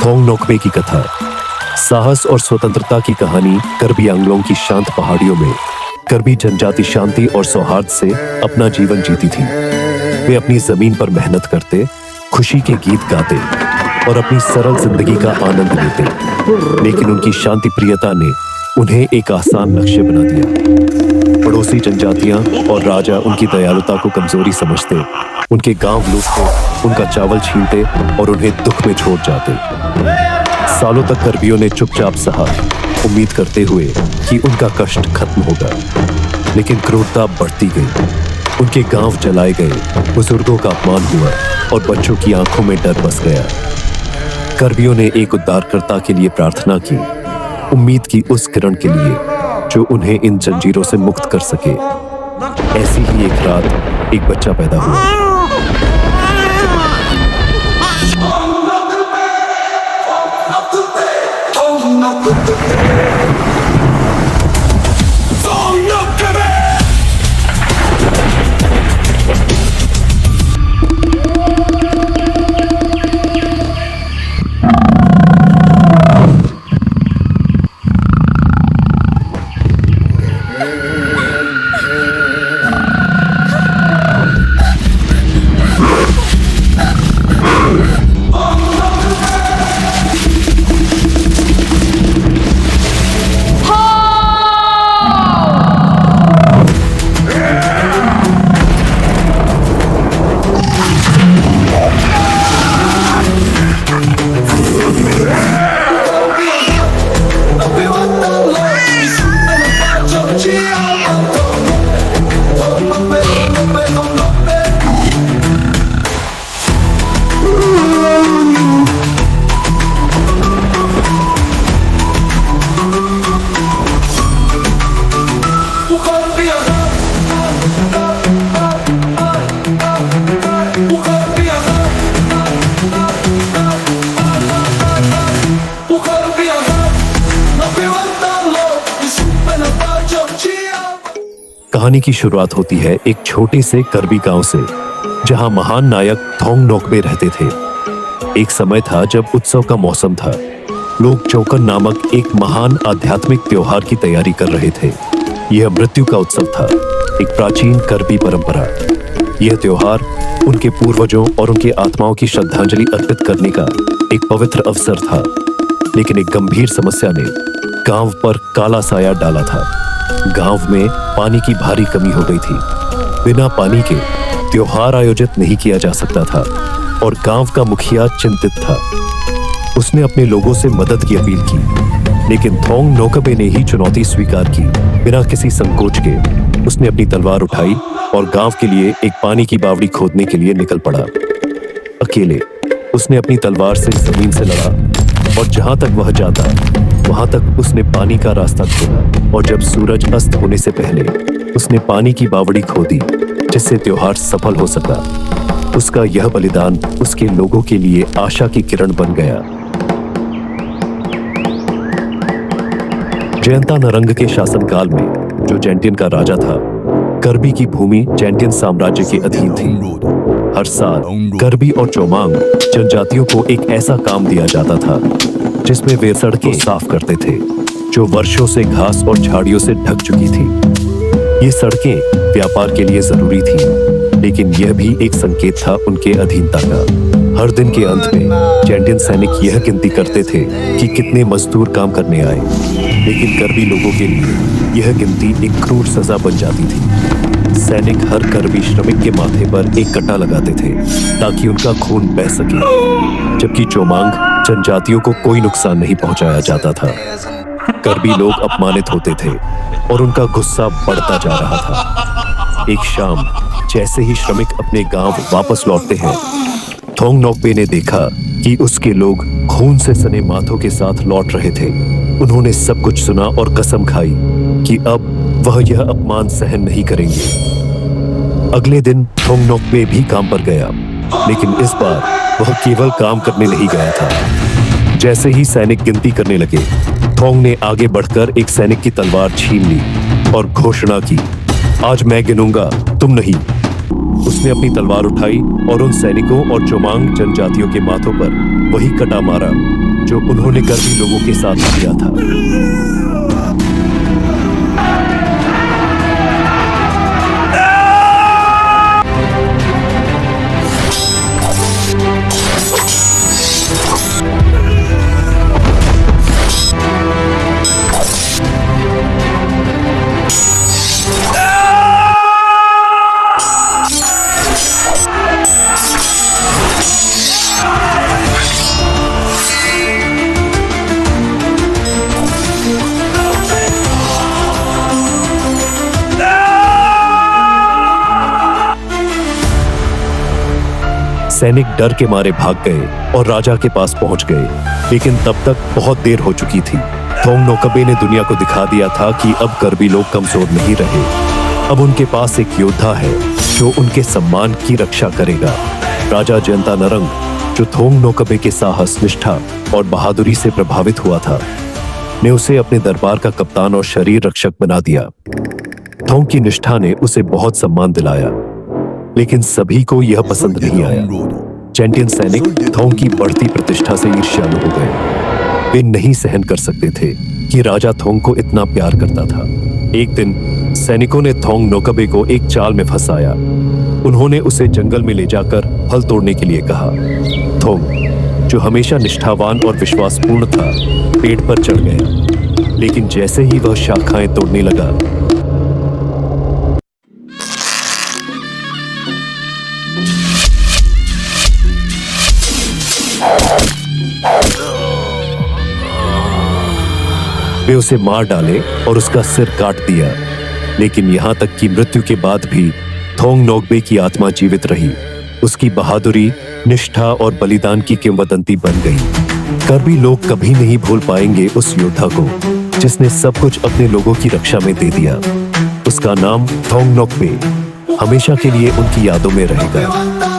थोंग नोकबे की कथा साहस और स्वतंत्रता की कहानी कर्बी आंग्लोंग की शांत पहाड़ियों में कर्बी जनजाति शांति और सौहार्द से अपना जीवन जीती थी। वे अपनी जमीन पर मेहनत करते, खुशी के गीत गाते और अपनी सरल जिंदगी का आनंद लेते, लेकिन उनकी शांति प्रियता ने उन्हें एक आसान लक्ष्य बना दिया। पड़ोसी जनजातियां और राजा उनकी दयालुता को कमजोरी समझते, उनके गांव लूटते, उनका चावल छीनते और उन्हें दुख में छोड़ जाते। सालों तक कर्बियों ने चुपचाप सहा, उम्मीद करते हुए कि उनका कष्ट खत्म होगा, लेकिन क्रूरता बढ़ती गई। उनके गांव जलाए गए, बुजुर्गों का अपमान हुआ और बच्चों की आंखों में डर बस गया। कर्बियों ने एक उद्धारकर्ता के लिए प्रार्थना की, उम्मीद की उस किरण के लिए जो उन्हें इन जंजीरों से मुक्त कर सके। ऐसी ही एक रात एक बच्चा पैदा हुआ। कहानी की शुरुआत होती है एक छोटे से कर्बी गांव से, जहां महान नायक थोंग नोकबे रहते थे। एक समय था जब उत्सव का मौसम था। लोग चौकन नामक एक महान आध्यात्मिक त्योहार की तैयारी कर रहे थे। यह मृत्यु का उत्सव था, एक प्राचीन कर्बी परंपरा। यह त्योहार उनके पूर्वजों और उनके आत्माओं की श्रद्धांजलि अर्पित करने का एक पवित्र अवसर था। लेकिन एक गंभीर समस्या ने गांव पर काला साया डाला था। गांव में पानी की भारी कमी हो गई थी। बिना पानी के त्योहार आयोजित नहीं किया जा सकता था और गांव का मुखिया चिंतित था। उसने अपने लोगों से मदद की अपील की, लेकिन थोंग नोकबे ने ही चुनौती स्वीकार की। बिना किसी संकोच के उसने अपनी तलवार उठाई और गांव के लिए एक पानी की बावड़ी खोदने के लिए निकल पड़ा। अकेले उसने अपनी तलवार से जमीन से लड़ा और जहां तक वह जाता वहां तक उसने पानी का रास्ता खोदा। और जब सूरज अस्त होने से पहले उसने पानी की बावड़ी खोदी, जिससे त्योहार सफल हो सका। उसका यह बलिदान उसके लोगों के लिए आशा की किरण बन गया। जयंता नरंग के शासनकाल में, जो जैंटियन का राजा था, कर्बी की भूमि जैंटियन साम्राज्य के अधीन थी। हर साल कर्बी और चोमांग जनजातियों को एक ऐसा काम दिया जाता था जिसमें वे सड़कें साफ करते थे, जो वर्षों से घास और झाड़ियों से ढक चुकी थी। ये सड़कें व्यापार के लिए जरूरी थी, लेकिन यह भी एक संकेत था उनके अधीनता का। हर दिन के अंत में जैंटियन सैनिक यह गिनती करते थे कि कितने मजदूर काम करने आए, लेकिन कर्बी लोगों के लिए यह गिनती एक क्रूर सजा बन जाती थी। सैनिक हर कर्बी श्रमिक के माथे पर एक कटा लगाते थे ताकि उनका खून बह सके, जबकि चोमांग जनजातियों को कोई नुकसान नहीं पहुंचाया जाता था। कर्बी लोग अपमानित होते थे और उनका गुस्सा बढ़ता जा रहा था। एक शाम जैसे ही श्रमिक अपने गांव वापस लौटते हैं, थोंग नोकबे ने देखा कि उसके लोग खून से सने माथों के साथ लौट रहे थे। उन्होंने सब कुछ सुना और कसम खाई कि अब वह यह अपमान सहन नहीं करेंगे। अगले दिन थोंग नोकबे भी काम पर गया, लेकिन इस बार वह केवल काम करने नहीं गया था। जैसे ही सैनिक गिनती करने लगे, थोंग ने आगे बढ़कर एक सैनिक की तलवार छीन ली और घोषणा की, आज मैं गिनूंगा, तुम नहीं। उसने अपनी तलवार उठाई और उन सैनिकों और चोमांग जनजातियों के माथों पर वही कटा मारा जो उन्होंने कर्बी लोगों के साथ किया था। सैनिक डर के मारे भाग गए और राजा के पास पहुंच गए, लेकिन तब तक बहुत देर हो चुकी थी। थोंग नोकबे ने दुनिया को दिखा दिया था कि अब कर्बी लोग कमजोर नहीं रहे। अब उनके पास एक योद्धा है जो उनके सम्मान की रक्षा करेगा। राजा जयंता नरंग, जो थोंग नोकबे के साहस, निष्ठा और बहादुरी से प्रभावित हुआ था, ने उसे अपने दरबार का कप्तान और शरीर रक्षक बना दिया। थोंग की निष्ठा ने उसे बहुत सम्मान दिलाया, लेकिन सभी को यह पसंद नहीं आया। चैंटियन सैनिक थोंग की बढ़ती प्रतिष्ठा से ईर्ष्यालु हो गए। वे नहीं सहन कर सकते थे कि राजा थोंग को इतना प्यार करता था। एक दिन सैनिकों ने थोंग नोकबे को एक चाल में फंसाया। उन्होंने उसे जंगल में ले जाकर फल तोड़ने के लिए कहा। थोंग, जो हमेशा निष्ठावान और विश्वासपूर्ण था, पेड़ पर चढ़ गया, लेकिन जैसे ही वह शाखाएं तोड़ने लगा, वे उसे मार डाले और उसका सिर काट दिया। लेकिन यहां तक कि मृत्यु के बाद भी थोंग नोकबे की आत्मा जीवित रही। उसकी बहादुरी, निष्ठा और बलिदान की किंवदंती बन गई। कर्बी लोग कभी नहीं भूल पाएंगे उस योद्धा को जिसने सब कुछ अपने लोगों की रक्षा में दे दिया। उसका नाम थोंग नोकबे हमेशा के लिए उनकी यादों में रहेगा।